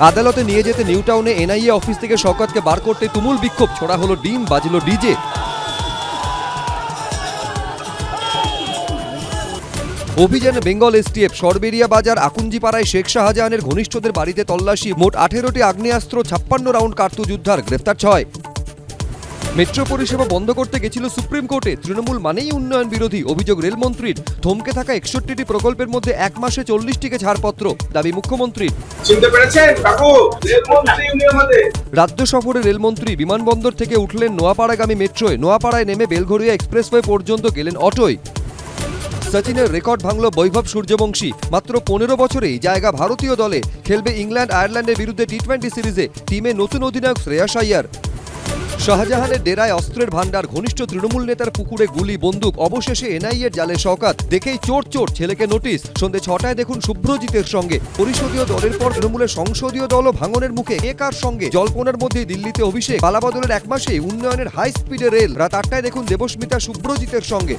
আদালতে নিয়ে যেতে নিউ টাউনে এনআইএ অফিস থেকে শওকতকে বার করতে তুমুল বিক্ষোভ, ছোড়া হলো ডিম, বাজলো ডিজে। অভিযানে বেঙ্গল এসটিএফ, সরবেরিয়া বাজার, আকুঞ্জিপাড়ায় শেখ শাহজাহানের ঘনিষ্ঠদের বাড়িতে তল্লাশি, মোট 18টি আগ্নেয়াস্ত্র, 56 রাউন্ড কার্তুজ উদ্ধার, গ্রেফতার 6। মেট্রো পরিষেবা বন্ধ করতে গেছিল সুপ্রিম কোর্টে, তৃণমূল মানেই উন্নয়ন বিরোধী, অভিযোগ রেলমন্ত্রীর। থমকে থাকা 61টি প্রকল্পের মধ্যে 1 মাসে 40টিকে ছাড়পত্র, দাবি মুখ্যমন্ত্রীর। চিনতে পেরেছেন কাকু? রেলমন্ত্রী উনি আমাদের। রাজ্য সফরে রেলমন্ত্রী বিমানবন্দর থেকে উঠলেন নোয়াপাড়াগামী মেট্রোয়, নোয়াপাড়ায় নেমে বেলঘরিয়া এক্সপ্রেসওয়ে পর্যন্ত গেলেন অটোয়। সচিনের রেকর্ড ভাঙল বৈভব সূর্যবংশী, মাত্র 15 বছরেই জায়গা ভারতীয় দলে, খেলবে ইংল্যান্ড আয়ারল্যান্ডের বিরুদ্ধে টি20 সিরিজে, টিমে নতুন অধিনায়ক শ্রেয়াস আইয়ার। শাহজাহানের ডেরায় অস্ত্রের ভান্ডার, ঘনিষ্ঠ তৃণমূল নেতার পুকুরে গুলি, বন্দুক, অবশেষে এনআইএর জালে শওকত, দেখেই চোর চোর, ছেলেকে নোটিশ। সন্ধ্যে 6টায় দেখুন শুভ্রজিতের সঙ্গে। পরিষদীয় দলের পর তৃণমূলের সংসদীয় দলও ভাঙনের মুখে, কে কার সঙ্গে? জল্পনার মধ্যেই দিল্লিতে অভিষেক, পালাবদলের 1 মাসে উন্নয়নের হাই স্পিডে রেল। রাত 8টায় দেখুন দেবস্মিতা শুভ্রজিতের সঙ্গে।